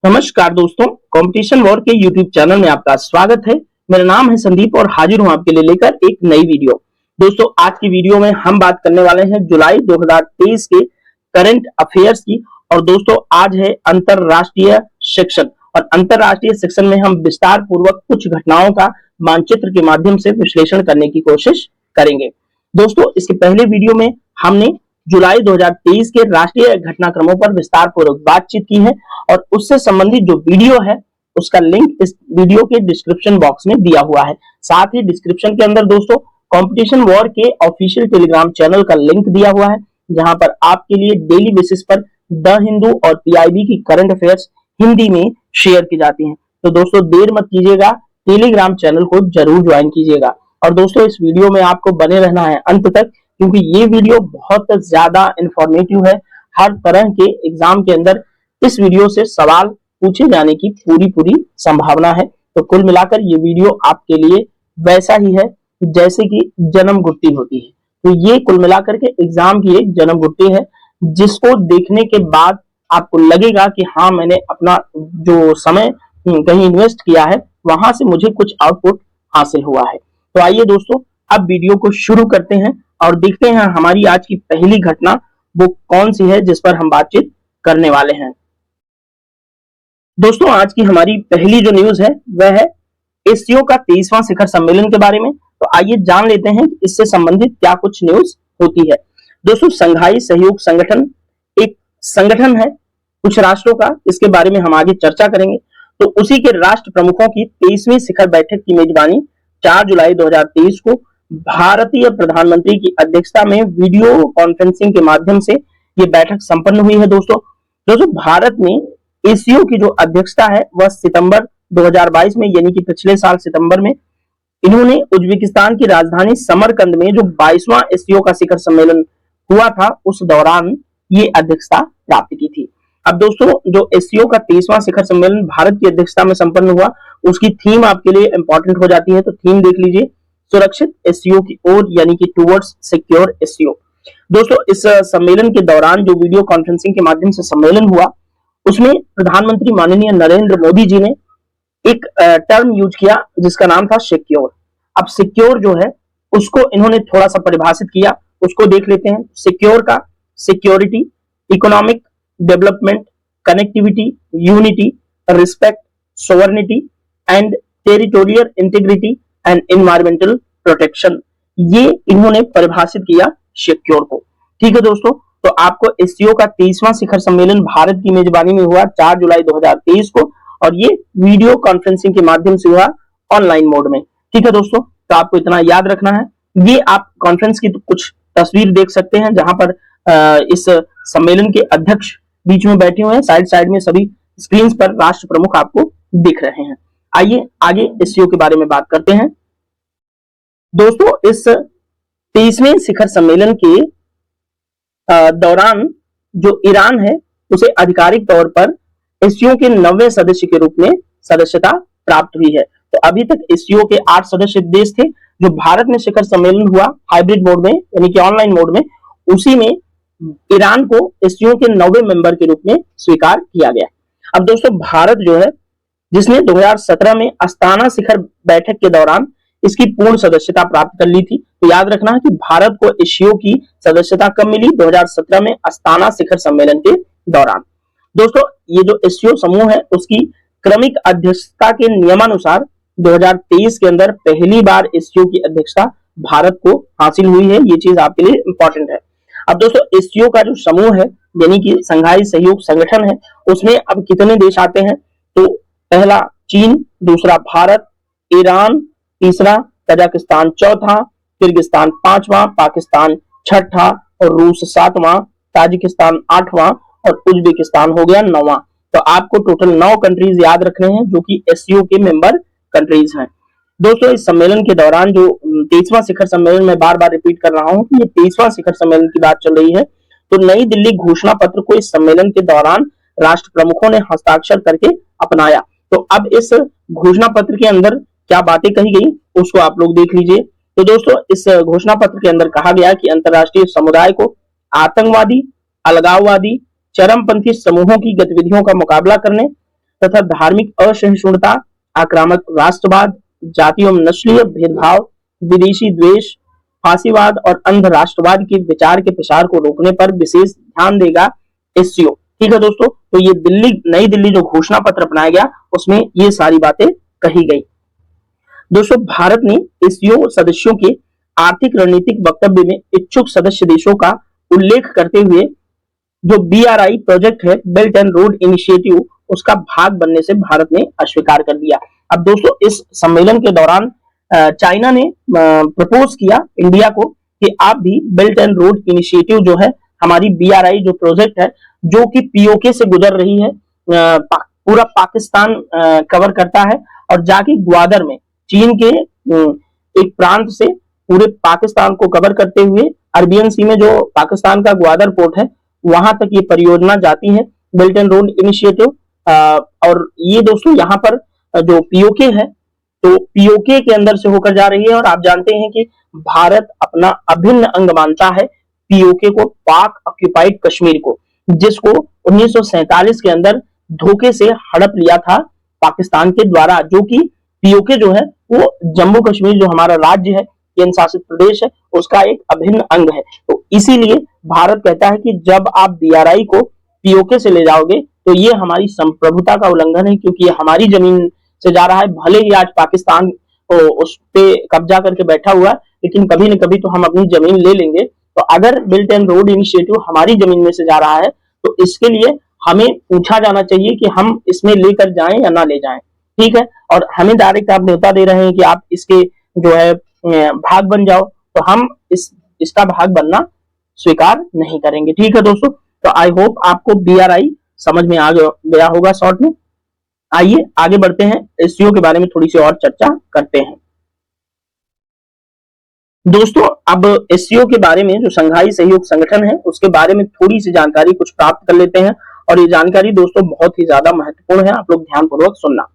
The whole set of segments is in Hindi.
नमस्कार दोस्तों, कंपटीशन वॉर के यूट्यूब चैनल में आपका स्वागत है। मेरा नाम है संदीप और हाजिर हूं आपके लिए लेकर एक नई वीडियो। दोस्तों, आज की वीडियो में हम बात करने वाले हैं जुलाई 2023 के करंट अफेयर्स की। और दोस्तों, आज है अंतरराष्ट्रीय सेक्शन और अंतरराष्ट्रीय सेक्शन में हम विस्तार पूर्वक कुछ घटनाओं का मानचित्र के माध्यम से विश्लेषण करने की कोशिश करेंगे। दोस्तों, इसके पहले वीडियो में हमने जुलाई 2023 के राष्ट्रीय घटनाक्रमों पर विस्तार पूर्वक बातचीत की है और उससे संबंधित जो वीडियो है उसका लिंक इस वीडियो के डिस्क्रिप्शन बॉक्स में दिया हुआ है। साथ ही डिस्क्रिप्शन के अंदर दोस्तों कंपटीशन वॉर के ऑफिशियल टेलीग्राम चैनल का लिंक दिया हुआ है, जहां पर आपके लिए डेली बेसिस पर द हिंदू और पीआईबी की करंट अफेयर्स हिंदी में शेयर की जाती हैं। तो दोस्तों, देर मत कीजिएगा, टेलीग्राम चैनल को जरूर ज्वाइन कीजिएगा। और दोस्तों, इस वीडियो में आपको बने रहना है अंत तक, क्योंकि ये वीडियो बहुत ज्यादा इंफॉर्मेटिव है। हर तरह के एग्जाम के अंदर इस वीडियो से सवाल पूछे जाने की पूरी संभावना है। तो कुल मिलाकर ये वीडियो आपके लिए वैसा ही है जैसे कि जन्म गुत्ती होती है। तो ये कुल मिलाकर के एग्जाम की एक जन्म गुत्ती है, जिसको देखने के बाद आपको लगेगा कि हाँ, मैंने अपना जो समय कहीं इन्वेस्ट किया है वहां से मुझे कुछ आउटपुट हासिल हुआ है। तो आइए दोस्तों, अब वीडियो को शुरू करते हैं और देखते हैं हमारी आज की पहली घटना वो कौन सी है जिस पर हम बातचीत करने वाले हैं। दोस्तों, आज की हमारी पहली जो न्यूज है वह है एससीओ का 23वां शिखर सम्मेलन के बारे में। तो आइए जान लेते हैं कि इससे संबंधित क्या कुछ न्यूज होती है। दोस्तों, संघाई सहयोग संगठन एक संगठन है कुछ राष्ट्रों का, इसके बारे में हम आगे चर्चा करेंगे। तो उसी के राष्ट्र प्रमुखों की 23वीं शिखर बैठक की मेजबानी 4 जुलाई 2023 को भारतीय प्रधानमंत्री की अध्यक्षता में वीडियो कॉन्फ्रेंसिंग के माध्यम से ये बैठक संपन्न हुई है। दोस्तों, भारत में एससीओ की जो अध्यक्षता है वह सितंबर 2022 में, यानी कि पिछले साल सितंबर में इन्होंने उज्बेकिस्तान की राजधानी समरकंद में जो 22वां एससीओ का शिखर सम्मेलन हुआ था उस दौरान ये अध्यक्षता प्राप्त की थी। अब दोस्तों, जो एससीओ का 23वां शिखर सम्मेलन भारत की अध्यक्षता में संपन्न हुआ, उसकी थीम आपके लिए इंपॉर्टेंट हो जाती है। तो थीम देख लीजिए, सुरक्षित एससीओ की ओर, यानी कि टुवर्ड्स सिक्योर एससीओ। दोस्तों, इस सम्मेलन के दौरान जो वीडियो कॉन्फ्रेंसिंग के माध्यम से सम्मेलन हुआ उसमें प्रधानमंत्री माननीय नरेंद्र मोदी जी ने एक टर्म यूज किया जिसका नाम था सिक्योर। अब सिक्योर जो है उसको इन्होंने थोड़ा सा परिभाषित किया, उसको देख लेते हैं। सिक्योर का security, economic development, connectivity, unity, respect, sovereignty and territorial integrity and environmental protection, ये इन्होंने परिभाषित किया सिक्योर को। ठीक है दोस्तों, तो आपको एससीओ का 23वां शिखर सम्मेलन भारत की मेजबानी में हुआ 4 जुलाई 2023 को, और ये वीडियो कॉन्फ्रेंसिंग के माध्यम से हुआ ऑनलाइन मोड में। ठीक है दोस्तों, तो आपको इतना याद रखना है। ये आप कॉन्फ्रेंस की तो कुछ तस्वीर देख सकते हैं जहां पर इस सम्मेलन के अध्यक्ष बीच में बैठे हुए हैं, साइड में सभी स्क्रीन पर राष्ट्र प्रमुख आपको दिख रहे हैं। आइए आगे एससीओ के बारे में बात करते हैं। दोस्तों, इस 23वें शिखर सम्मेलन के दौरान जो ईरान है उसे आधिकारिक तौर पर एससीओ के 90वें सदस्य के रूप में सदस्यता प्राप्त हुई है। तो अभी तक एससीओ के 8 सदस्य देश थे। जो भारत में शिखर सम्मेलन हुआ हाइब्रिड मोड में, यानी कि ऑनलाइन मोड में, उसी में ईरान को एससीओ के 90वें मेंबर के रूप में स्वीकार किया गया। अब दोस्तों, भारत जो है जिसने 2017 में अस्ताना शिखर बैठक के दौरान इसकी पूर्ण सदस्यता प्राप्त कर ली थी। तो याद रखना है कि भारत को एससीओ की सदस्यता कब मिली? 2017 में अस्ताना शिखर सम्मेलन के दौरान। दोस्तों, ये जो एससीओ समूह है उसकी क्रमिक अध्यक्षता के नियमानुसार 2023 के अंदर पहली बार एससीओ की अध्यक्षता भारत को हासिल हुई है। ये चीज आपके लिए इंपॉर्टेंट है। अब दोस्तों, एससीओ का जो समूह है यानी कि संघाई सहयोग संगठन है, उसमें अब कितने देश आते हैं? तो पहला चीन, दूसरा भारत, ईरान तीसरा, कजाकिस्तान चौथा, किर्गिस्तान पांचवां, पाकिस्तान छठा और रूस सातवां, ताजिकिस्तान आठवां और उज्बेकिस्तान हो गया 9वां। तो आपको टोटल 9 कंट्रीज याद रखने हैं जो कि एससीओ के मेंबर कंट्रीज हैं। दोस्तों, इस सम्मेलन के दौरान जो 23वां शिखर सम्मेलन में बार बार रिपीट कर रहा हूं कि ये 23वां शिखर सम्मेलन की बात चल रही है, तो नई दिल्ली घोषणा पत्र को इस सम्मेलन के दौरान राष्ट्र प्रमुखों ने हस्ताक्षर करके अपनाया। तो अब इस घोषणा पत्र के अंदर क्या बातें कही गई उसको आप लोग देख लीजिए। तो दोस्तों, इस घोषणा पत्र के अंदर कहा गया कि अंतरराष्ट्रीय समुदाय को आतंकवादी, अलगाववादी, चरमपंथी समूहों की गतिविधियों का मुकाबला करने तथा धार्मिक असहिष्णुता, आक्रामक राष्ट्रवाद, जाति एवं नस्लीय भेदभाव, विदेशी द्वेष, फांसीवाद और अंध राष्ट्रवाद के विचार के प्रसार को रोकने पर विशेष ध्यान देगा एससीओ। ठीक है दोस्तों, तो ये नई दिल्ली जो घोषणा पत्र अपनाया गया उसमें ये सारी बातें कही गई। दोस्तों, भारत ने एससीओ सदस्यों के आर्थिक रणनीतिक वक्तव्य में इच्छुक सदस्य देशों का उल्लेख करते हुए जो बीआरआई प्रोजेक्ट है, बेल्ट एंड रोड इनिशिएटिव, उसका भाग बनने से भारत ने अस्वीकार कर दिया। अब दोस्तों, इस सम्मेलन के दौरान चाइना ने प्रपोज किया इंडिया को कि आप भी बेल्ट एंड रोड इनिशिएटिव जो है, हमारी बीआरआई जो प्रोजेक्ट है जो कि पीओके से गुजर रही है, पूरा पाकिस्तान कवर करता है और जाके ग्वादर में चीन के एक प्रांत से पूरे पाकिस्तान को कवर करते हुए अरबियन सी में जो पाकिस्तान का ग्वादर पोर्ट है वहां तक ये परियोजना जाती है, बेल्ट एंड रोड इनिशिएटिव। और ये दोस्तों यहाँ पर जो पीओके है तो पीओके के अंदर से होकर जा रही है। और आप जानते हैं कि भारत अपना अभिन्न अंग मानता है पीओके को, पाक ऑक्यूपाइड कश्मीर को, जिसको 1947 के अंदर धोखे से हड़प लिया था पाकिस्तान के द्वारा, जो कि पीओके जो है वो जम्मू कश्मीर जो हमारा राज्य है, केंद्र शासित प्रदेश है, उसका एक अभिन्न अंग है। तो इसीलिए भारत कहता है कि जब आप बीआरआई को पीओके से ले जाओगे तो ये हमारी संप्रभुता का उल्लंघन है, क्योंकि ये हमारी जमीन से जा रहा है। भले ही आज पाकिस्तान उस पे कब्जा करके बैठा हुआ है, लेकिन कभी न कभी तो हम अपनी जमीन ले लेंगे। तो अगर बेल्ट एंड रोड इनिशिएटिव हमारी जमीन में से जा रहा है तो इसके लिए हमें पूछा जाना चाहिए कि हम इसमें लेकर जाएं या ना ले जाएं। ठीक है, और हमें डायरेक्ट आप न्योता दे रहे हैं कि आप इसके जो है भाग बन जाओ, तो हम इसका भाग बनना स्वीकार नहीं करेंगे। ठीक है दोस्तों, तो आई होप आपको बीआरआई समझ में आ गया होगा शॉर्ट में। आइए आगे बढ़ते हैं, एससीओ के बारे में थोड़ी सी और चर्चा करते हैं। दोस्तों, अब एससीओ के बारे में, जो संघाई सहयोग संगठन है, उसके बारे में थोड़ी सी जानकारी कुछ प्राप्त कर लेते हैं। और ये जानकारी दोस्तों बहुत ही ज्यादा महत्वपूर्ण है, आप लोग ध्यानपूर्वक सुनना।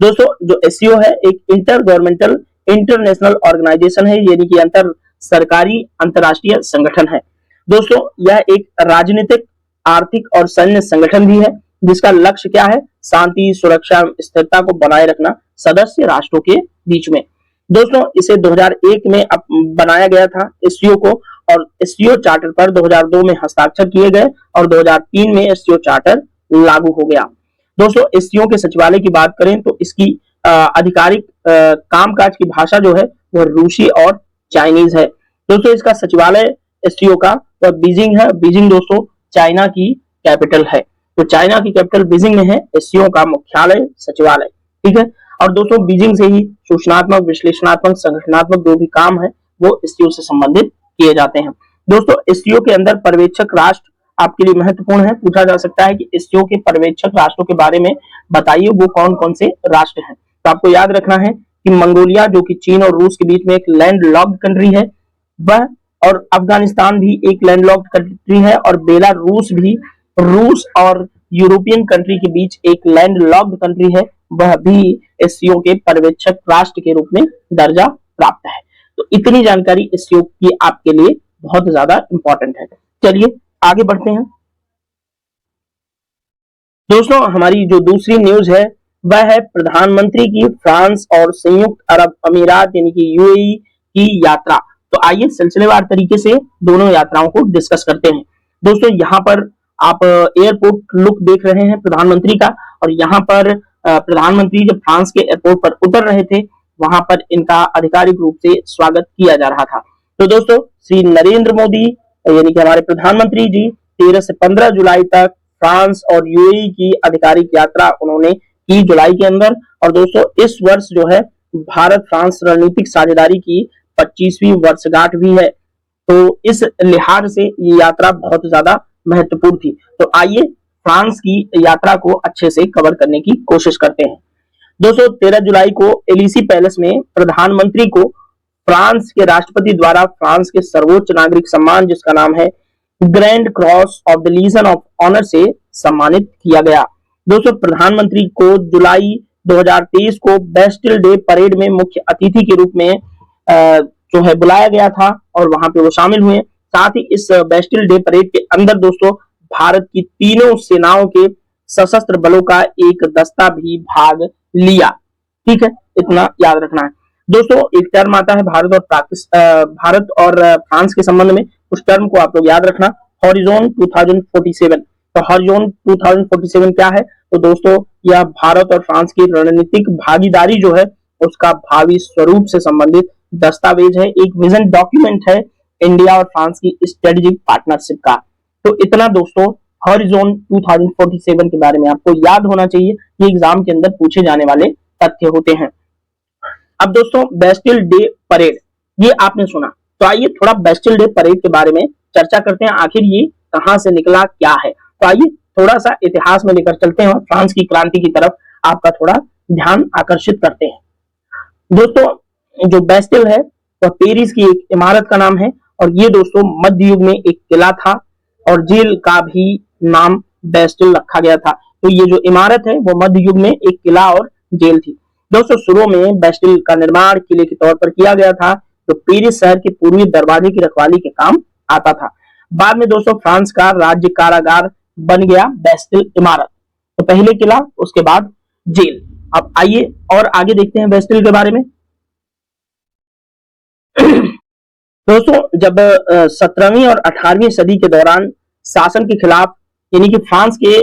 दोस्तों, जो एससीओ है एक इंटर गवर्नमेंटल इंटरनेशनल ऑर्गेनाइजेशन है, यानी कि अंतर सरकारी अंतरराष्ट्रीय संगठन है। दोस्तों, यह एक राजनीतिक, आर्थिक और सैन्य संगठन भी है, जिसका लक्ष्य क्या है? शांति, सुरक्षा, स्थिरता को बनाए रखना सदस्य राष्ट्रों के बीच में। दोस्तों, इसे 2001 में बनाया गया था एससीओ को, और एससीओ चार्टर पर 2002 में हस्ताक्षर किए गए और 2003 में एससीओ चार्टर लागू हो गया। दोस्तों, एससीओ के सचिवालय की बात करें तो इसकी आधिकारिक कामकाज की भाषा जो है वो रूसी और चाइनीज है। दोस्तों, इसका सचिवालय एससीओ का वह बीजिंग है। बीजिंग दोस्तों चाइना की कैपिटल है, तो चाइना की कैपिटल बीजिंग में है एससीओ का मुख्यालय, सचिवालय। ठीक है, और दोस्तों बीजिंग से ही सूचनात्मक, विश्लेषणात्मक, संगठनात्मक जो भी काम है वो एससीओ से संबंधित किए जाते हैं। दोस्तों, एससीओ के अंदर पर्यवेक्षक राष्ट्र आपके लिए महत्वपूर्ण है। पूछा जा सकता है कि एससीओ के पर्यवेक्षक राष्ट्रों के बारे में बताइए, वो कौन कौन से राष्ट्र हैं। तो आपको याद रखना है कि मंगोलिया, जो कि चीन और रूस के बीच में एक लैंड लॉक्ड कंट्री है, वह, और अफगानिस्तान भी एक लैंड लॉक्ड कंट्री है, और बेलारूस भी रूस और यूरोपियन कंट्री के बीच एक लैंड लॉक्ड कंट्री है, वह भी एससीओ के पर्यवेक्षक राष्ट्र के रूप में दर्जा प्राप्त है। तो इतनी जानकारी एससीओ की आपके लिए बहुत ज्यादा इंपॉर्टेंट है। चलिए आगे बढ़ते हैं। दोस्तों, हमारी जो दूसरी न्यूज है वह है प्रधानमंत्री की फ्रांस और संयुक्त अरब अमीरात यानी कि यूएई की यात्रा। तो आइए सिलसिलेवार तरीके से दोनों यात्राओं को डिस्कस करते हैं। दोस्तों, यहाँ पर आप एयरपोर्ट लुक देख रहे हैं प्रधानमंत्री का, और यहाँ पर प्रधानमंत्री जब फ्रांस के एयरपोर्ट पर उतर रहे थे वहां पर इनका आधिकारिक रूप से स्वागत किया जा रहा था। तो दोस्तों, श्री नरेंद्र मोदी यानी कि हमारे प्रधानमंत्री जी 13 से 15 जुलाई तक फ्रांस और यूएई की आधिकारिक यात्रा उन्होंने की जुलाई के अंदर। और दोस्तों, इस वर्ष जो है भारत फ्रांस रणनीतिक साझेदारी की 25वीं वर्षगांठ भी है, तो इस लिहाज से ये यात्रा बहुत ज्यादा महत्वपूर्ण थी। तो आइए फ्रांस की यात्रा को अच्छे से कवर करने की कोशिश करते हैं। दोस्तों, 13 जुलाई को एलिसी पैलेस में प्रधानमंत्री को फ्रांस के राष्ट्रपति द्वारा फ्रांस के सर्वोच्च नागरिक सम्मान, जिसका नाम है grand cross of the legion of honour, से सम्मानित किया गया। दोस्तों, प्रधानमंत्री को जुलाई 2023 को बेस्टिल डे परेड में मुख्य अतिथि के रूप में जो है बुलाया गया था, और वहां पे वो शामिल हुए। साथ ही इस बेस्टिल डे परेड के अंदर दोस्तों भारत की तीनों सेनाओं के सशस्त्र बलों का एक दस्ता भी भाग लिया। ठीक है, इतना याद रखना है। दोस्तों एक टर्म आता है भारत और फ्रांस के संबंध में, उस टर्म को आप लोग याद रखना, हॉरिजॉन 2047। तो हॉरिजॉन 2047 क्या है? तो दोस्तों यह भारत और फ्रांस की रणनीतिक भागीदारी जो है उसका भावी स्वरूप से संबंधित दस्तावेज है, एक विजन डॉक्यूमेंट है इंडिया और फ्रांस की स्ट्रेटेजिक पार्टनरशिप का। तो इतना दोस्तों हॉरिजॉन 2047 के बारे में आपको याद होना चाहिए, ये एग्जाम के अंदर पूछे जाने वाले तथ्य होते हैं। अब दोस्तों बेस्टिल डे परेड, ये आपने सुना, तो आइए थोड़ा बेस्टिल डे परेड के बारे में चर्चा करते हैं, आखिर ये कहां से निकला, क्या है। तो आइए थोड़ा सा इतिहास में लेकर चलते हैं और फ्रांस की क्रांति की तरफ आपका थोड़ा ध्यान आकर्षित करते हैं। दोस्तों जो बेस्टिल है वह पेरिस की एक इमारत का नाम है, और ये दोस्तों मध्य युग में एक किला था और जेल का भी नाम बेस्टिल रखा गया था। तो ये जो इमारत है वो मध्य युग में एक किला और जेल थी। दोस्तों शुरू में बेस्टिल का निर्माण किले के तौर पर किया गया था, जो पेरिस शहर के पूर्वी दरवाजे की रखवाली के काम आता था। बाद में दोस्तों फ्रांस का राज्य कारागार बन गया बेस्टिल इमारत। तो पहले किला, उसके बाद जेल। अब आइए और आगे देखते हैं बेस्टिल के बारे में। दोस्तों जब 17वीं और 18वीं सदी के दौरान शासन के खिलाफ, यानी कि फ्रांस के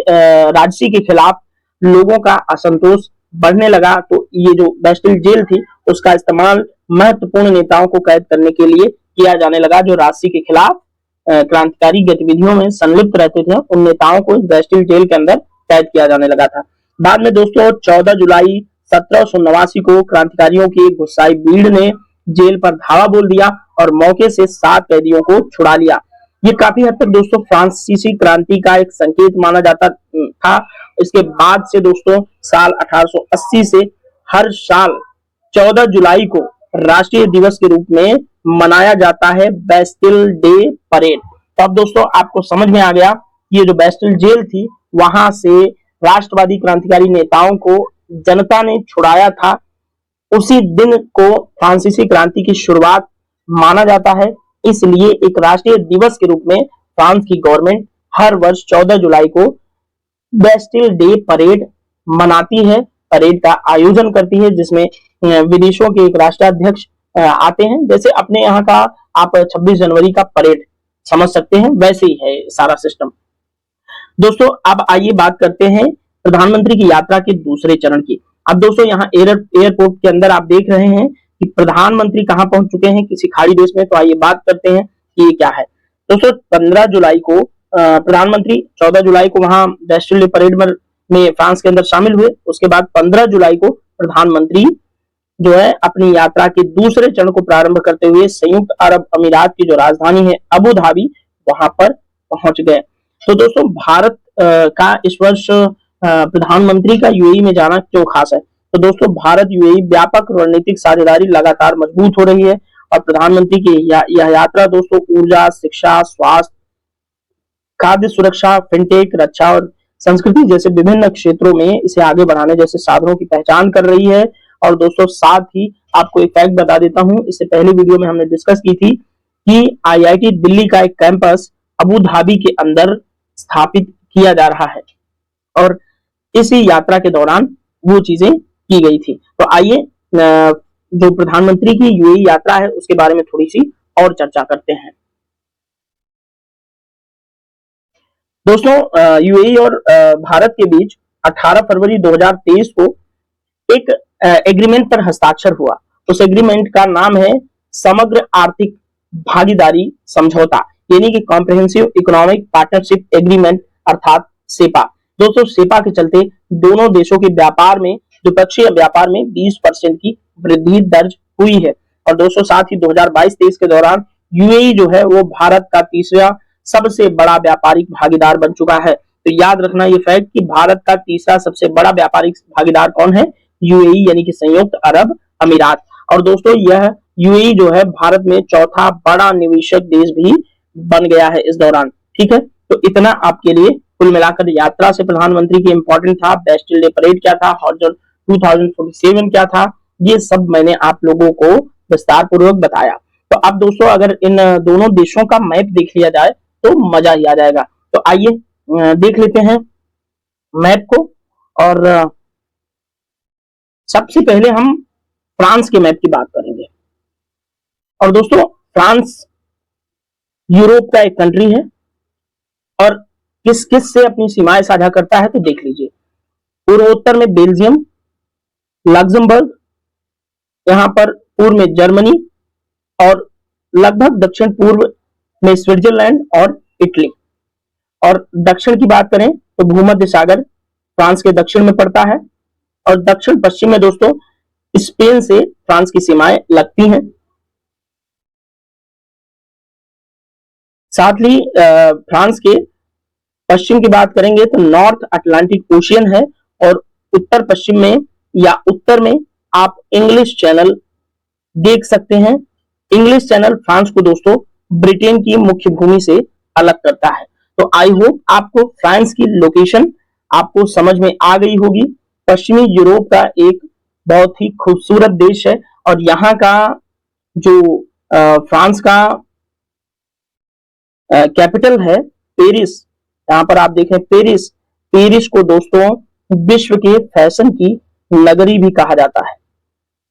राजसी के खिलाफ लोगों का असंतोष बढ़ने लगा, तो ये जो बेस्टिल जेल थी उसका इस्तेमाल महत्वपूर्ण नेताओं को कैद करने के लिए किया जाने लगा, जो राजसी के खिलाफ क्रांतिकारी गतिविधियों में संलिप्त रहते थे, उन नेताओं को इस बेस्टिल जेल के अंदर कैद किया जाने लगा था। बाद में दोस्तों 14 जुलाई 1789 को क्रांतिकारियों की एक गुस्साई भीड़ ने जेल पर धावा बोल दिया और मौके से 7 कैदियों को छुड़ा लिया। ये काफी हद तक दोस्तों फ्रांसीसी क्रांति का एक संकेत माना जाता था। इसके बाद से दोस्तों साल 1880 से हर साल 14 जुलाई को राष्ट्रीय दिवस के रूप में मनाया जाता है बेस्टिल डे परेड। तो अब दोस्तों आपको समझ में आ गया, ये जो बेस्टिल जेल थी वहां से राष्ट्रवादी क्रांतिकारी नेताओं को जनता ने छुड़ाया था, उसी दिन को फ्रांसीसी क्रांति की शुरुआत माना जाता है। इसलिए एक राष्ट्रीय दिवस के रूप में फ्रांस की गवर्नमेंट हर वर्ष 14 जुलाई को बेस्टिल डे परेड मनाती है, परेड का आयोजन करती है, जिसमें विदेशों के एक राष्ट्राध्यक्ष आते हैं। जैसे अपने यहाँ का आप 26 जनवरी का परेड समझ सकते हैं, वैसे ही है सारा सिस्टम। दोस्तों अब आइए बात करते हैं प्रधानमंत्री की यात्रा के दूसरे चरण की। अब दोस्तों यहाँ एयरपोर्ट के अंदर आप देख रहे हैं कि प्रधानमंत्री कहां पहुंच चुके हैं, किसी खाड़ी देश में। तो आइए बात करते हैं कि ये क्या है। दोस्तों 15 जुलाई को प्रधानमंत्री 14 जुलाई को वहां बेस्टिल डे परेड में फ्रांस के अंदर शामिल हुए। उसके बाद 15 जुलाई को प्रधानमंत्री जो है अपनी यात्रा के दूसरे चरण को प्रारंभ करते हुए संयुक्त अरब अमीरात की जो राजधानी है अबू धाबी, वहां पर पहुंच गए। तो दोस्तों भारत का इस वर्ष प्रधानमंत्री का यूएई में जाना क्यों खास है? तो दोस्तों भारत यूएई व्यापक रणनीतिक साझेदारी लगातार मजबूत हो रही है, और प्रधानमंत्री की यह यात्रा दोस्तों ऊर्जा, शिक्षा, स्वास्थ्य, खाद्य सुरक्षा, फिनटेक, रक्षा और संस्कृति जैसे विभिन्न क्षेत्रों में इसे आगे बढ़ाने जैसे साधनों की पहचान कर रही है। और दोस्तों साथ ही आपको एक फैक्ट बता देता हूं, इससे पहले वीडियो में हमने डिस्कस की थी कि आईआईटी दिल्ली का एक कैंपस अबू धाबी के अंदर स्थापित किया जा रहा है, और इसी यात्रा के दौरान वो चीजें की गई थी। तो आइए जो प्रधानमंत्री की यूएई यात्रा है उसके बारे में थोड़ी सी और चर्चा करते हैं। दोस्तों यूएई और भारत के बीच 18 फरवरी 2023 को एक एग्रीमेंट पर हस्ताक्षर हुआ। उस एग्रीमेंट का नाम है समग्र आर्थिक भागीदारी समझौता, यानी कि कॉम्प्रिहेंसिव इकोनॉमिक पार्टनरशिप एग्रीमेंट, अर्थात सेपा। दोस्तों सेपा के चलते दोनों देशों के व्यापार में, द्विपक्षीय व्यापार में 20% की वृद्धि दर्ज हुई है। और दोस्तों साथ ही 2022-23 के दौरान यूएई जो है वो भारत का तीसरा सबसे बड़ा व्यापारिक भागीदार बन चुका है। तो याद रखना ये फैक्ट कि भारत का तीसरा सबसे बड़ा व्यापारिक भागीदार कौन है? यूएई, यानी कि संयुक्त अरब अमीरात। और दोस्तों यह यूएई जो है भारत में चौथा बड़ा निवेशक देश भी बन गया है इस दौरान। ठीक है, तो इतना आपके लिए कुल मिलाकर यात्रा से प्रधानमंत्री की इंपॉर्टेंट था। बेस्टिल डे परेड क्या था, हॉरिजॉन 2047 क्या था, ये सब मैंने आप लोगों को विस्तार पूर्वक बताया। तो अब दोस्तों अगर इन दोनों देशों का मैप देख लिया जाए तो मजा ही आ जाएगा। तो आइए देख लेते हैं मैप को, और सबसे पहले हम फ्रांस के मैप की बात करेंगे। और दोस्तों, फ्रांस यूरोप का एक कंट्री है और किस किस से अपनी सीमाएं साझा करता है तो देख लीजिए। पूर्वोत्तर में बेल्जियम, लग्जमबर्ग, यहां पर पूर्व में जर्मनी, और लगभग दक्षिण पूर्व में स्विट्जरलैंड और इटली। और दक्षिण की बात करें तो भूमध्य सागर फ्रांस के दक्षिण में पड़ता है, और दक्षिण पश्चिम में दोस्तों स्पेन से फ्रांस की सीमाएं लगती हैं। साथ ही फ्रांस के पश्चिम की बात करेंगे तो नॉर्थ अटलांटिक ओशियन है, और उत्तर पश्चिम में या उत्तर में आप इंग्लिश चैनल देख सकते हैं। इंग्लिश चैनल फ्रांस को दोस्तों ब्रिटेन की मुख्य भूमि से अलग करता है। तो आई होप आपको फ्रांस की लोकेशन आपको समझ में आ गई होगी। पश्चिमी यूरोप का एक बहुत ही खूबसूरत देश है, और यहाँ का जो फ्रांस का कैपिटल है पेरिस, यहाँ पर आप देखें पेरिस, पेरिस को दोस्तों विश्व के फैशन की नगरी भी कहा जाता है।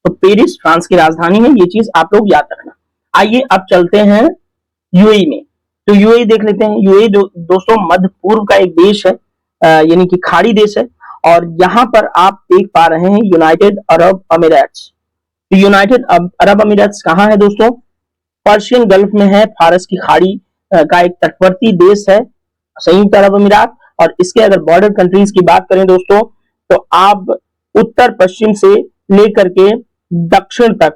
तो पेरिस फ्रांस की राजधानी है, ये चीज आप लोग याद रखना। आइए अब चलते हैं यूएई में। तो यूएई देख लेते हैं। यूएई दोस्तों मध्य पूर्व का एक देश है, यानी कि खाड़ी देश है, और यहाँ पर आप देख पा रहे हैं यूनाइटेड अरब अमीरात्स। तो यूनाइटेड अरब अमीरात्स कहाँ है दोस्तों? पर्शियन गल्फ में है, फारस की खाड़ी का एक तटवर्ती देश है संयुक्त अरब अमीरात। और इसके अगर बॉर्डर कंट्रीज की बात करें दोस्तों, तो आप उत्तर पश्चिम से लेकर के दक्षिण तक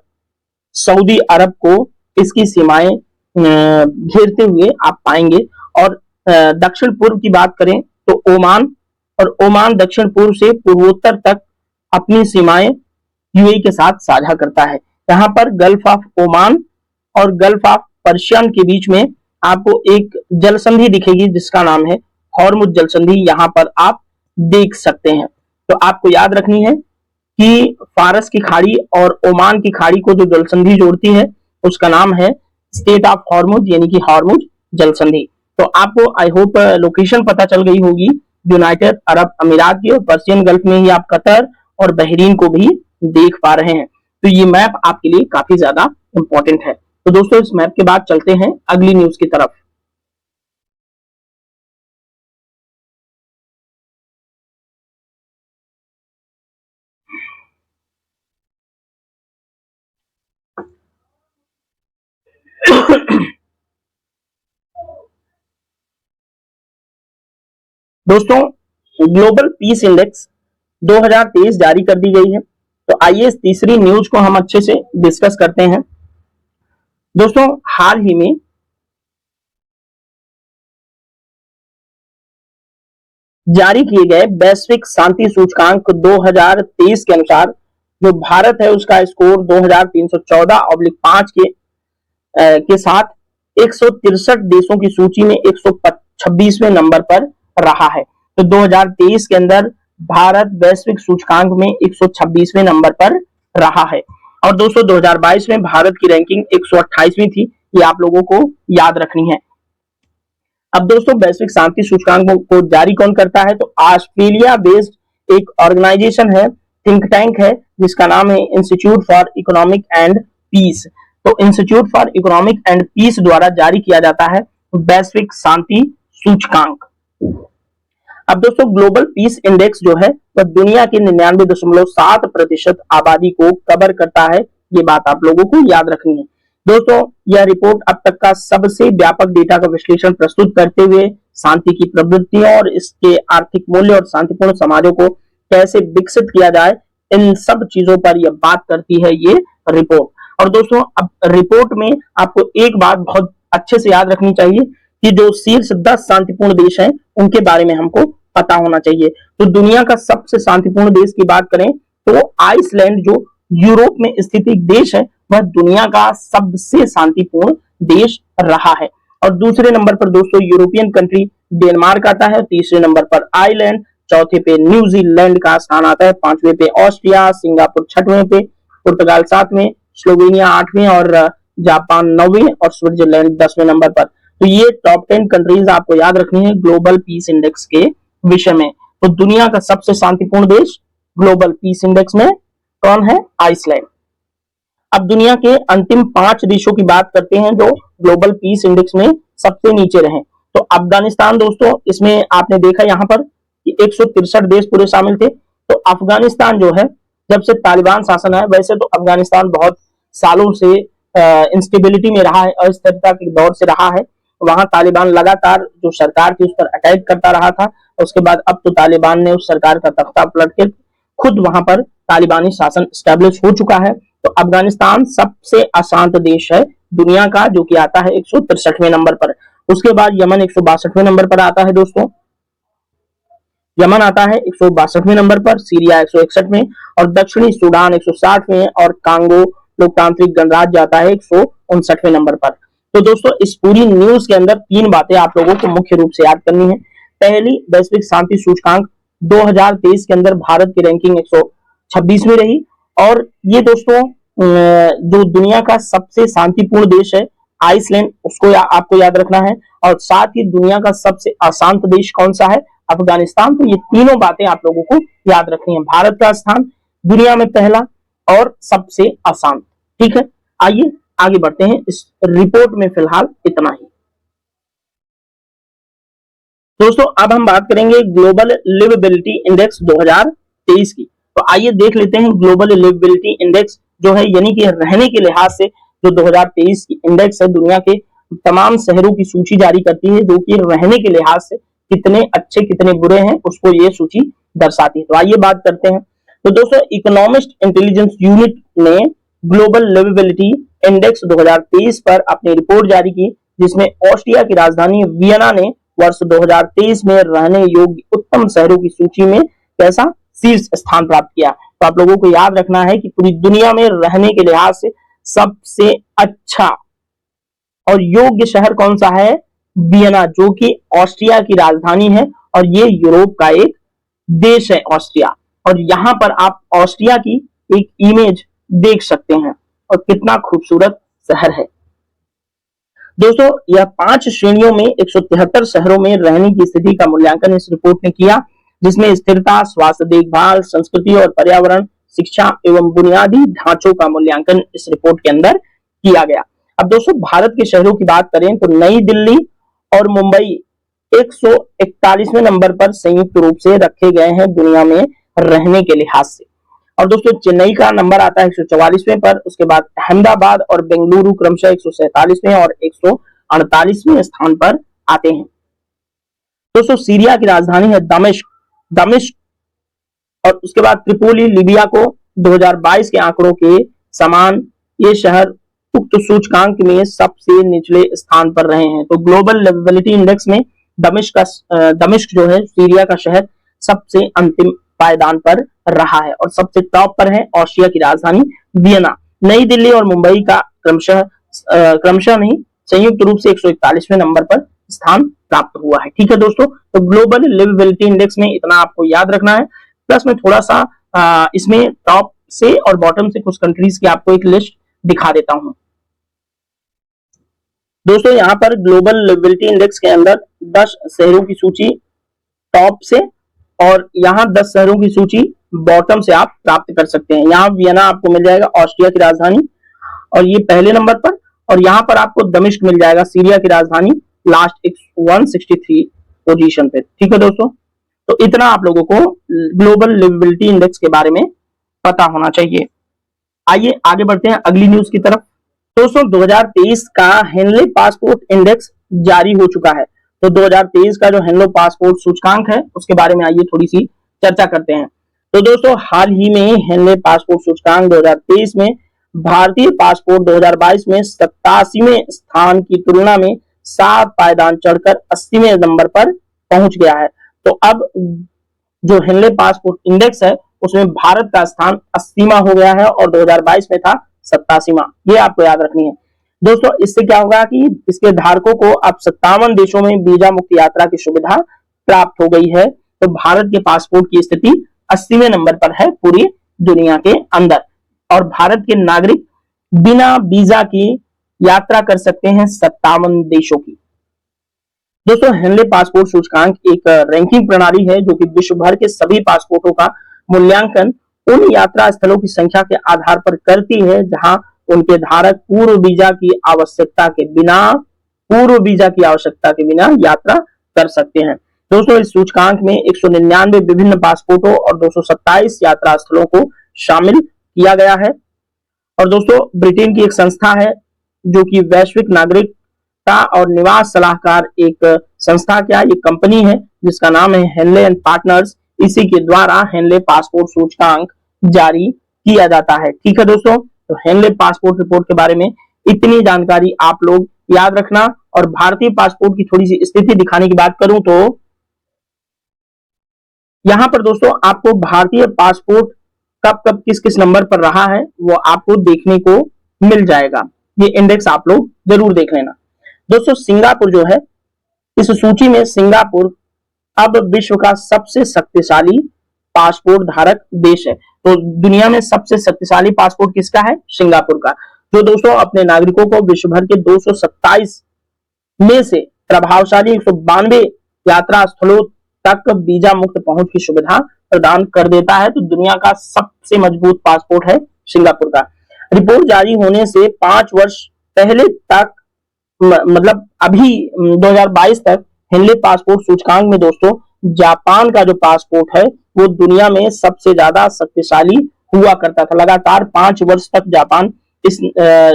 सऊदी अरब को इसकी सीमाएं घेरते हुए आप पाएंगे। और दक्षिण पूर्व की बात करें तो ओमान, और ओमान दक्षिण पूर्व से पूर्वोत्तर तक अपनी सीमाएं यूएई के साथ साझा करता है। यहाँ पर गल्फ ऑफ ओमान और गल्फ ऑफ पर्शियन के बीच में आपको एक जल संधि दिखेगी जिसका नाम है हॉर्मुज जल संधि, यहाँ पर आप देख सकते हैं। तो आपको याद रखनी है कि फारस की खाड़ी और ओमान की खाड़ी को जो जल संधि जोड़ती है उसका नाम है स्टेट ऑफ हॉर्मुज, यानी कि हॉर्मुज जल संधि। तो आपको आई होप लोकेशन पता चल गई होगी यूनाइटेड अरब अमीरात की, और पर्शियन गल्फ में ही आप कतर और बहरीन को भी देख पा रहे हैं। तो ये मैप आपके लिए काफी ज्यादा इंपॉर्टेंट है। तो दोस्तों इस मैप के बाद चलते हैं अगली न्यूज की तरफ। दोस्तों ग्लोबल पीस इंडेक्स 2023 जारी कर दी गई है। तो आइए इस तीसरी न्यूज को हम अच्छे से डिस्कस करते हैं। दोस्तों हाल ही में जारी किए गए वैश्विक शांति सूचकांक 2023 के अनुसार जो भारत है उसका स्कोर 2314/5 के साथ 163 देशों की सूची में 126वें नंबर पर रहा है। तो 2023 के अंदर भारत वैश्विक सूचकांक में 126वें नंबर पर रहा है। और दोस्तों 2022 में भारत की रैंकिंग 128वीं थी, ये आप लोगों को याद रखनी है। अब दोस्तों वैश्विक शांति सूचकांक को जारी कौन करता है? तो ऑस्ट्रेलिया बेस्ड एक ऑर्गेनाइजेशन है, थिंक टैंक है, जिसका नाम है institute for economic and peace. तो institute for economic and peace द्वारा जारी किया जाता है वैश्विक शांति सूचकांक। अब दोस्तों ग्लोबल पीस इंडेक्स जो है वह दुनिया के 99.7% आबादी को कवर करता है, ये बात आप लोगों को याद रखनी है। दोस्तों यह रिपोर्ट अब तक का सबसे व्यापक डेटा का विश्लेषण प्रस्तुत करते हुए शांति की प्रवृत्तियों और इसके आर्थिक मूल्य और शांतिपूर्ण समाजों को कैसे विकसित किया जाए, इन सब चीजों पर यह बात करती है ये रिपोर्ट। और दोस्तों अब रिपोर्ट में आपको एक बात बहुत अच्छे से याद रखनी चाहिए कि जो शीर्ष 10 शांतिपूर्ण देश हैं उनके बारे में हमको पता होना चाहिए। तो दुनिया का सबसे शांतिपूर्ण देश की बात करें तो आइसलैंड जो यूरोप में स्थित एक देश है वह दुनिया का सबसे शांतिपूर्ण देश रहा है। और दूसरे नंबर पर दोस्तों यूरोपियन कंट्री डेनमार्क आता है, तीसरे नंबर पर आइलैंड, चौथे पे न्यूजीलैंड का स्थान आता है, पांचवें पे ऑस्ट्रिया, सिंगापुर छठवें पे, पुर्तगाल सातवें, स्लोवेनिया आठवें, और जापान नौवें, और स्विट्जरलैंड 10वें नंबर पर। तो ये टॉप 10 कंट्रीज आपको याद रखनी है ग्लोबल पीस इंडेक्स के विषय में। तो दुनिया का सबसे शांतिपूर्ण देश ग्लोबल पीस इंडेक्स में कौन है? आइसलैंड। अब दुनिया के अंतिम 5 देशों की बात करते हैं जो ग्लोबल पीस इंडेक्स में सबसे नीचे रहे। तो अफगानिस्तान दोस्तों, इसमें आपने देखा यहाँ पर कि 163 देश पूरे शामिल थे। तो अफगानिस्तान जो है, जब से तालिबान शासन है, वैसे तो अफगानिस्तान बहुत सालों से इंस्टेबिलिटी में रहा है, अस्थिरता के दौर से रहा है। वहां तालिबान लगातार जो सरकार थी उस पर अटैक करता रहा था। उसके बाद अब तो तालिबान ने उस सरकार का तख्ता पलट के खुद वहां पर तालिबानी शासन स्टैब्लिश हो चुका है। तो अफगानिस्तान सबसे अशांत देश है दुनिया का, जो कि आता है 163वें नंबर पर। उसके बाद यमन 162वें नंबर पर आता है दोस्तों। यमन आता है 162वें नंबर पर, सीरिया 161 में, और दक्षिणी सूडान 160 में, और कांगो लोकतांत्रिक गणराज्य आता है 159वें नंबर पर। तो दोस्तों, इस पूरी न्यूज के अंदर 3 बातें आप लोगों को मुख्य रूप से याद करनी है। पहली, वैश्विक शांति सूचकांक 2023 के अंदर भारत की रैंकिंग 126वीं रही। और ये दोस्तों जो दुनिया का सबसे शांतिपूर्ण देश है आइसलैंड, उसको आपको याद रखना है। और साथ ही दुनिया का सबसे अशांत देश कौन सा है? अफगानिस्तान। तो ये तीनों बातें आप लोगों को याद रखनी है। भारत का स्थान दुनिया में पहला और सबसे अशांत। ठीक है, आइए आगे बढ़ते हैं। इस रिपोर्ट में फिलहाल इतना ही दोस्तों। अब हम बात करेंगे ग्लोबल लिवेबिलिटी इंडेक्स 2023 की। तो आइए देख लेते हैं ग्लोबल लिवेबिलिटी इंडेक्स जो है, यानी कि रहने के लिहाज से जो 2023 की इंडेक्स है, दुनिया के तमाम शहरों की सूची जारी करती है, जो कि रहने के लिहाज से कितने अच्छे कितने बुरे हैं उसको ये सूची दर्शाती है। तो आइए बात करते हैं। तो दोस्तों, इकोनॉमिस्ट इंटेलिजेंस यूनिट ने ग्लोबल लिवेबिलिटी इंडेक्स 2023 पर अपनी रिपोर्ट जारी की, जिसमें ऑस्ट्रिया की राजधानी वियना ने वर्ष 2023 में रहने योग्य उत्तम शहरों की सूची में कैसा शीर्ष स्थान प्राप्त किया। तो आप लोगों को याद रखना है कि पूरी दुनिया में रहने के लिहाज से सबसे अच्छा और योग्य शहर कौन सा है? वियना, जो कि ऑस्ट्रिया की राजधानी है, और ये यूरोप का एक देश है ऑस्ट्रिया। और यहां पर आप ऑस्ट्रिया की एक इमेज देख सकते हैं, और कितना खूबसूरत शहर है दोस्तों। यह 5 श्रेणियों में 173 शहरों में रहने की स्थिति का मूल्यांकन इस रिपोर्ट ने किया, जिसमें स्थिरता, स्वास्थ्य देखभाल, संस्कृति और पर्यावरण, शिक्षा एवं बुनियादी ढांचों का मूल्यांकन इस रिपोर्ट के अंदर किया गया। अब दोस्तों, भारत के शहरों की बात करें तो नई दिल्ली और मुंबई 141वें नंबर पर संयुक्त रूप से रखे गए हैं दुनिया में रहने के लिहाज से। और दोस्तों, चेन्नई का नंबर आता है 144वें पर। उसके बाद अहमदाबाद और बेंगलुरु क्रमशः 147वें और 148वें स्थान पर आते हैं। दोस्तों, सीरिया की राजधानी है दमिश्क, और उसके बाद त्रिपोली लीबिया को 2022 के आंकड़ों के समान ये शहर उक्त सूचकांक में सबसे निचले स्थान पर रहे हैं। तो ग्लोबल लिवेबिलिटी इंडेक्स में दमिश्क जो है, सीरिया का शहर, सबसे अंतिम पायदान पर रहा है, और सबसे टॉप पर है ऑस्ट्रिया की राजधानी वियना। नई दिल्ली और मुंबई का क्रमशः नहीं, संयुक्त रूप से 141वें नंबर पर स्थान प्राप्त हुआ है। ठीक है दोस्तों, तो ग्लोबल लिवेबिलिटी इंडेक्स में इतना आपको याद रखना है। प्लस में थोड़ा सा इसमें टॉप से और बॉटम से कुछ कंट्रीज की आपको एक लिस्ट दिखा देता हूं दोस्तों। यहाँ पर ग्लोबल लिवेबिलिटी इंडेक्स के अंदर 10 शहरों की सूची टॉप से, और यहाँ 10 शहरों की सूची बॉटम से आप प्राप्त कर सकते हैं। यहाँ वियना आपको मिल जाएगा, ऑस्ट्रिया की राजधानी, और ये पहले नंबर पर। और यहाँ पर आपको दमिश्क मिल जाएगा, सीरिया की राजधानी, लास्ट 163 पोजीशन पे। ठीक है दोस्तों, तो इतना आप लोगों को ग्लोबल लिवेबिलिटी इंडेक्स के बारे में पता होना चाहिए। आइए आगे बढ़ते हैं अगली न्यूज की तरफ। दोस्तों, 2023 का हेनले पासपोर्ट इंडेक्स जारी हो चुका है। तो 2023 का जो हेनले पासपोर्ट सूचकांक है उसके बारे में आइए थोड़ी सी चर्चा करते हैं। तो दोस्तों, हाल ही में हेनले पासपोर्ट सूचकांक 2023 में भारतीय पासपोर्ट 2022 में 87वें स्थान की तुलना में 7 पायदान चढ़कर 80वें नंबर पर पहुंच गया है। तो अब जो हेनले पासपोर्ट इंडेक्स है उसमें भारत का स्थान 80वां हो गया है, और 2022 में था 87वां। ये आपको याद रखनी है दोस्तों। इससे क्या होगा कि इसके धारकों को अब 57 देशों में वीजा मुक्त यात्रा की सुविधा प्राप्त हो गई है। तो भारत के पासपोर्ट की स्थिति 80वें नंबर पर है पूरी दुनिया के अंदर, और भारत के नागरिक बिना वीजा की यात्रा कर सकते हैं 57 देशों की। दोस्तों हेनले पासपोर्ट सूचकांक एक रैंकिंग प्रणाली है जो कि विश्व भर के सभी पासपोर्टों का मूल्यांकन उन यात्रा स्थलों की संख्या के आधार पर करती है जहां उनके धारक पूर्व वीजा की आवश्यकता के बिना यात्रा कर सकते हैं। दोस्तों इस सूचकांक में 199 विभिन्न पासपोर्टों और 227 यात्रा स्थलों को शामिल किया गया है। और दोस्तों ब्रिटेन की एक संस्था है जो कि वैश्विक नागरिकता और निवास सलाहकार एक संस्था क्या एक कंपनी है जिसका नाम है हेनले एंड पार्टनर्स। इसी के द्वारा हेनले पासपोर्ट सूचकांक जारी किया जाता है। ठीक है दोस्तों, तो हेनले पासपोर्ट रिपोर्ट के बारे में इतनी जानकारी आप लोग याद रखना। और भारतीय पासपोर्ट की थोड़ी सी स्थिति दिखाने की बात करूं तो यहां पर दोस्तों आपको भारतीय पासपोर्ट कब कब किस किस नंबर पर रहा है वो आपको देखने को मिल जाएगा। ये इंडेक्स आप लोग जरूर देख लेना। दोस्तों सिंगापुर जो है इस सूची में सिंगापुर अब विश्व का सबसे शक्तिशाली पासपोर्ट धारक देश है। तो दुनिया में सबसे शक्तिशाली पासपोर्ट किसका है? सिंगापुर का, जो दोस्तों अपने नागरिकों को विश्व भर के 227 में से प्रभावशाली 192 यात्रा स्थलों तक वीजा मुक्त पहुंच की सुविधा प्रदान कर देता है। तो दुनिया का सबसे मजबूत पासपोर्ट है सिंगापुर का। रिपोर्ट जारी होने से 5 वर्ष पहले तक मतलब अभी 2022 तक हेनले पासपोर्ट सूचकांक में दोस्तों जापान का जो पासपोर्ट है वो दुनिया में सबसे ज्यादा शक्तिशाली हुआ करता था। लगातार 5 वर्ष तक जापान इस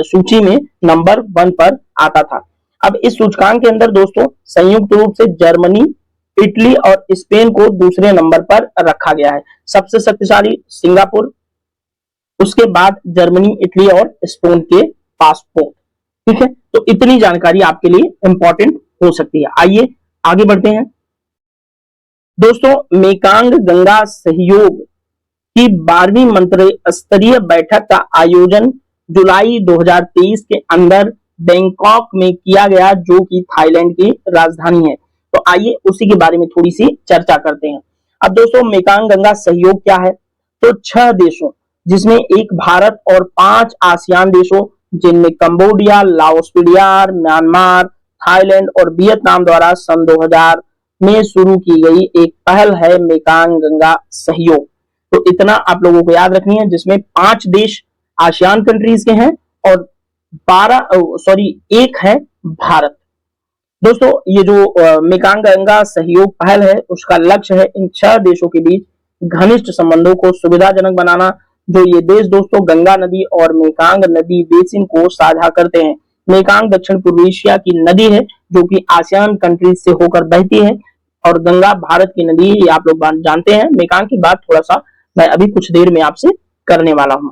सूची में नंबर 1 पर आता था। अब इस सूचकांक के अंदर दोस्तों संयुक्त रूप से जर्मनी, इटली और स्पेन को दूसरे नंबर पर रखा गया है। सबसे शक्तिशाली सिंगापुर, उसके बाद जर्मनी, इटली और स्पेन के पासपोर्ट। ठीक है, तो इतनी जानकारी आपके लिए इंपॉर्टेंट हो सकती है। आइए आगे बढ़ते हैं। दोस्तों मेकांग गंगा सहयोग की 12वीं मंत्री स्तरीय बैठक का आयोजन जुलाई 2023 के अंदर बैंकॉक में किया गया जो कि थाईलैंड की राजधानी है। तो आइए उसी के बारे में थोड़ी सी चर्चा करते हैं। अब दोस्तों मेकांग गंगा सहयोग क्या है? तो 6 देशों जिसमें एक भारत और 5 आसियान देशों जिनमें कंबोडिया, लाओस, म्यांमार, थाईलैंड और वियतनाम द्वारा सन 2000 में शुरू की गई एक पहल है मेकांग गंगा सहयोग। तो इतना आप लोगों को याद रखनी है, जिसमें 5 देश आसियान कंट्रीज के हैं और 1 है भारत। दोस्तों ये जो मेकांग गंगा सहयोग पहल है उसका लक्ष्य है इन 6 देशों के बीच घनिष्ठ संबंधों को सुविधाजनक बनाना। जो ये देश दोस्तों गंगा नदी और मेकांग नदी बेसिन को साझा करते हैं। मेकांग दक्षिण पूर्व एशिया की नदी है जो कि आसियान कंट्रीज से होकर बहती है और गंगा भारत की नदी ये आप लोग जानते हैं। मेकांग की बात थोड़ा सा मैं अभी कुछ देर में आपसे करने वाला हूं।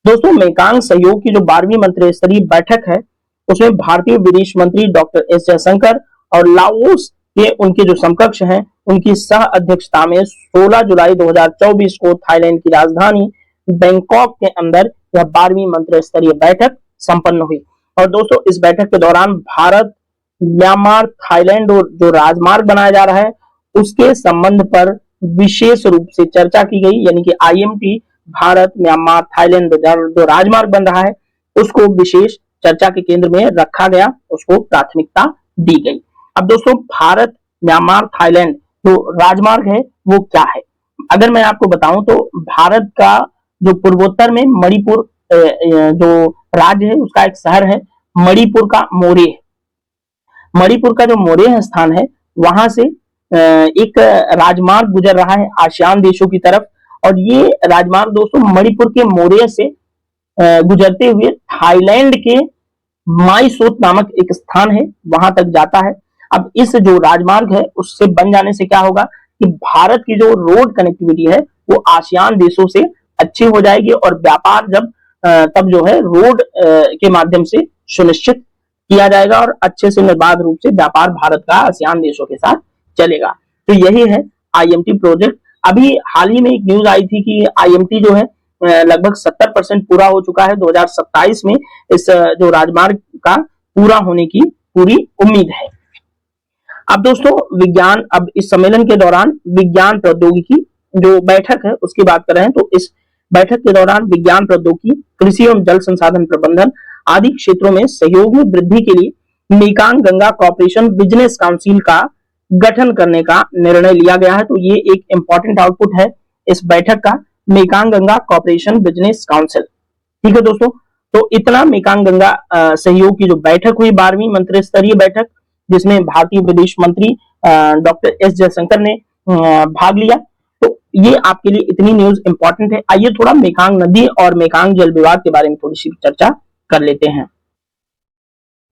दोस्तों मेकांग सहयोग की जो 12वीं मंत्री स्तरीय बैठक है उसमें भारतीय विदेश मंत्री डॉक्टर एस जयशंकर और लाओस के उनके जो समकक्ष हैं उनकी सह अध्यक्षता में 16 जुलाई 2024 को थाईलैंड की राजधानी बैंकॉक के अंदर यह 12वीं मंत्री स्तरीय बैठक संपन्न हुई। और दोस्तों इस बैठक के दौरान भारत, म्यांमार, थाईलैंड और जो राजमार्ग बनाया जा रहा है उसके संबंध पर विशेष रूप से चर्चा की गई। यानी कि आईएमटी भारत, म्यांमार, थाईलैंड जो राजमार्ग बन रहा है उसको विशेष चर्चा के केंद्र में रखा गया, उसको प्राथमिकता दी गई। अब दोस्तों भारत, म्यांमार, थाईलैंड जो राजमार्ग है वो क्या है? अगर मैं आपको बताऊं तो भारत का जो पूर्वोत्तर में मणिपुर जो राज्य है उसका एक शहर है मणिपुर का मोरे। मणिपुर का जो मोरे स्थान है वहां से एक राजमार्ग गुजर रहा है आसियान देशों की तरफ। और ये राजमार्ग दोस्तों मणिपुर के मोरे से गुजरते हुए थाईलैंड के माईसोत नामक एक स्थान है वहां तक जाता है। अब इस जो राजमार्ग है उससे बन जाने से क्या होगा कि भारत की जो रोड कनेक्टिविटी है वो आसियान देशों से अच्छी हो जाएगी और व्यापार तब जो है रोड के माध्यम से सुनिश्चित किया जाएगा और अच्छे से निर्बाध रूप से व्यापार भारत का आसियान देशों के साथ चलेगा। तो यही है आईएमटी प्रोजेक्ट। अभी हाल ही में एक न्यूज आई थी कि आईएमटी जो है लगभग 70% पूरा हो चुका है। 2027 में इस जो राजमार्ग का पूरा होने की पूरी उम्मीद है। अब दोस्तों विज्ञान, अब इस सम्मेलन के दौरान विज्ञान प्रौद्योगिकी जो बैठक है उसकी बात कर रहे हैं। तो इस बैठक के दौरान विज्ञान प्रौद्योगिकी, कृषि एवं जल संसाधन प्रबंधन आदि क्षेत्रों में सहयोग में वृद्धि के लिए Mekong Ganga corporation business council का गठन करने का निर्णय लिया गया है। तो ये एक इंपॉर्टेंट आउटपुट है इस बैठक का, Mekong Ganga corporation business council. ठीक है दोस्तों, तो इतना मेकांग गंगा सहयोग की जो बैठक हुई, 12वीं मंत्री स्तरीय बैठक, जिसमें भारतीय विदेश मंत्री डॉक्टर एस जयशंकर ने भाग लिया। तो ये आपके लिए इतनी न्यूज इंपॉर्टेंट है। आइए थोड़ा मेकांग नदी और मेकांग जल विवाद के बारे में थोड़ी सी चर्चा कर लेते हैं।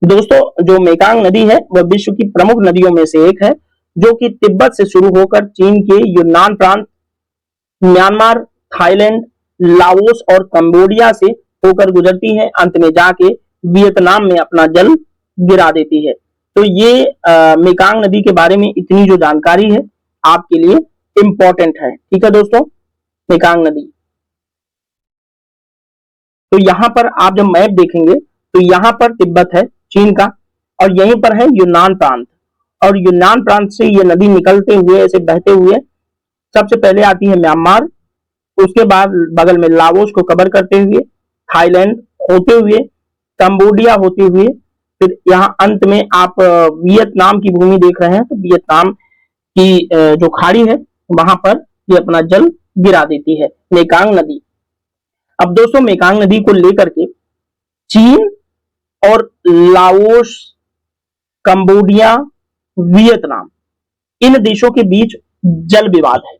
दोस्तों, जो मेकांग नदी है वह विश्व की प्रमुख नदियों में से एक है, जो कि तिब्बत से शुरू होकर चीन के यूनान प्रांत, म्यांमार, थाईलैंड, लाओस और कंबोडिया से होकर गुजरती है, अंत में जाके वियतनाम में अपना जल गिरा देती है। तो ये मेकांग नदी के बारे में इतनी जो जानकारी है आपके लिए इंपॉर्टेंट है। ठीक है दोस्तों, मेकांग नदी। तो यहां पर आप जब मैप देखेंगे तो यहां पर तिब्बत है चीन का, और यहीं पर है यूनान प्रांत, और यूनान प्रांत से ये नदी निकलते हुए ऐसे बहते हुए सबसे पहले आती है म्यांमार, उसके बाद बगल में लाओस को कवर करते हुए थाईलैंड होते हुए कंबोडिया होते हुए फिर यहाँ अंत में आप वियतनाम की भूमि देख रहे हैं। तो वियतनाम की जो खाड़ी है वहां पर ये अपना जल गिरा देती है, मेकांग नदी। अब दोस्तों, मेकांग नदी को लेकर के चीन और लाओस, कंबोडिया, वियतनाम, इन देशों के बीच जल विवाद है।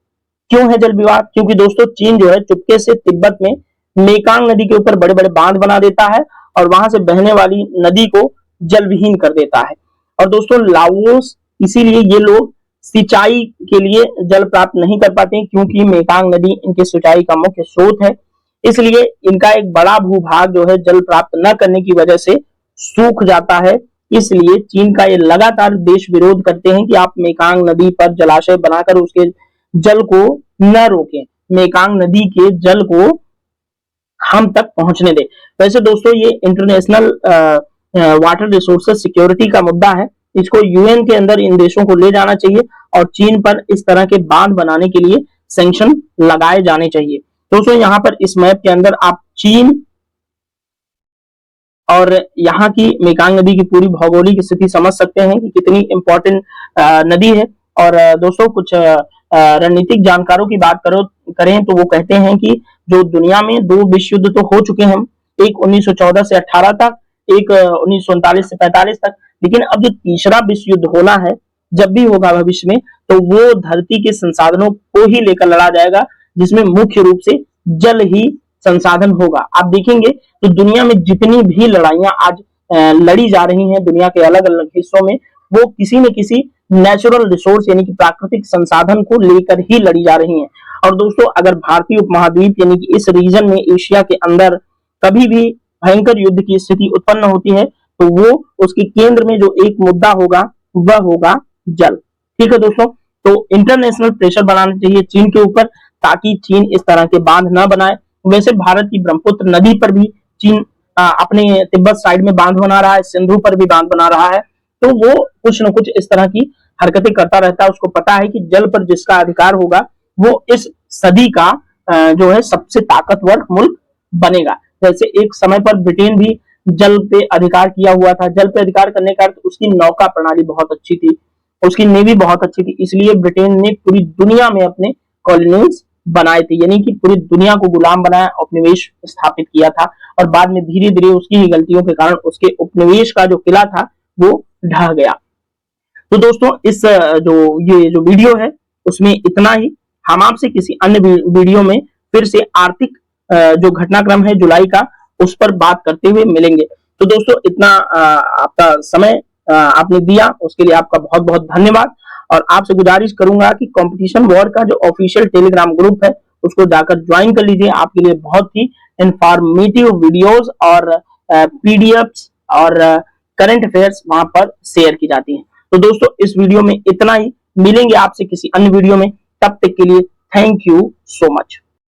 क्यों है जल विवाद? क्योंकि दोस्तों चीन जो है चुपके से तिब्बत में मेकांग नदी के ऊपर बड़े बड़े बांध बना देता है और वहां से बहने वाली नदी को जल विहीन कर देता है। और दोस्तों लाओस, इसीलिए ये लोग सिंचाई के लिए जल प्राप्त नहीं कर पाते, क्योंकि मेकांग नदी इनके सिंचाई का मुख्य स्रोत है। इसलिए इनका एक बड़ा भूभाग जो है जल प्राप्त न करने की वजह से सूख जाता है। इसलिए चीन का ये लगातार देश विरोध करते हैं कि आप मेकांग नदी पर जलाशय बनाकर उसके जल को न रोकें, मेकांग नदी के जल को हम तक पहुंचने दें। वैसे दोस्तों ये इंटरनेशनल वाटर रिसोर्सेज सिक्योरिटी का मुद्दा है, इसको यूएन के अंदर इन देशों को ले जाना चाहिए और चीन पर इस तरह के बांध बनाने के लिए सैंक्शन लगाए जाने चाहिए। दोस्तों यहाँ पर इस मैप के अंदर आप चीन और यहाँ की मेकांग नदी की पूरी भौगोलिक स्थिति समझ सकते हैं कि कितनी इंपॉर्टेंट नदी है। और दोस्तों कुछ रणनीतिक जानकारों की बात करें तो वो कहते हैं कि जो दुनिया में 2 विश्व युद्ध तो हो चुके हैं, एक 1914 से 18 तक, एक 1939 से 45 तक, लेकिन अब जो तीसरा विश्व युद्ध होना है, जब भी होगा भविष्य में, तो वो धरती के संसाधनों को ही लेकर लड़ा जाएगा, जिसमें मुख्य रूप से जल ही संसाधन होगा। आप देखेंगे तो दुनिया में जितनी भी लड़ाइयां आज लड़ी जा रही हैं दुनिया के अलग अलग हिस्सों में, वो किसी न किसी नेचुरल रिसोर्स यानी कि प्राकृतिक संसाधन को लेकर ही लड़ी जा रही हैं। और दोस्तों अगर भारतीय उपमहाद्वीप यानी कि इस रीजन में, एशिया के अंदर कभी भी भयंकर युद्ध की स्थिति उत्पन्न होती है, तो वो उसके केंद्र में जो एक मुद्दा होगा वह होगा जल। ठीक है दोस्तों, तो इंटरनेशनल प्रेशर बनाना चाहिए चीन के ऊपर, ताकि चीन इस तरह के बांध न बनाए। वैसे भारत की ब्रह्मपुत्र नदी पर भी चीन अपने तिब्बत साइड में बांध बना रहा है, सिंधु पर भी बांध बना रहा है, तो वो कुछ न कुछ इस तरह की हरकतें करता रहता है। उसको पता है कि जल पर जिसका अधिकार होगा वो इस सदी का जो है सबसे ताकतवर मुल्क बनेगा। जैसे एक समय पर ब्रिटेन भी जल पे अधिकार किया हुआ था। जल पे अधिकार करने का अर्थ उसकी नौका प्रणाली बहुत अच्छी थी, उसकी नेवी बहुत अच्छी थी, इसलिए ब्रिटेन ने पूरी दुनिया में अपने कॉलोनीज बनाए थे, यानी कि पूरी दुनिया को गुलाम बनाया, उपनिवेश स्थापित किया था। और बाद में धीरे धीरे उसकी ही गलतियों के कारण उसके उपनिवेश का जो किला था वो ढह गया। तो दोस्तों इस ये जो वीडियो है उसमें इतना ही। हम आपसे किसी अन्य वीडियो में फिर से आर्थिक जो घटनाक्रम है जुलाई का, उस पर बात करते हुए मिलेंगे। तो दोस्तों इतना आपका समय आपने दिया, उसके लिए आपका बहुत बहुत धन्यवाद। और आपसे गुजारिश करूंगा कि कंपटीशन वॉर का जो ऑफिशियल टेलीग्राम ग्रुप है उसको जाकर ज्वाइन कर लीजिए। आपके लिए बहुत ही इंफॉर्मेटिव वीडियोस और पीडीएफ्स और करंट अफेयर्स वहां पर शेयर की जाती हैं। तो दोस्तों इस वीडियो में इतना ही, मिलेंगे आपसे किसी अन्य वीडियो में, तब तक के लिए थैंक यू सो मच।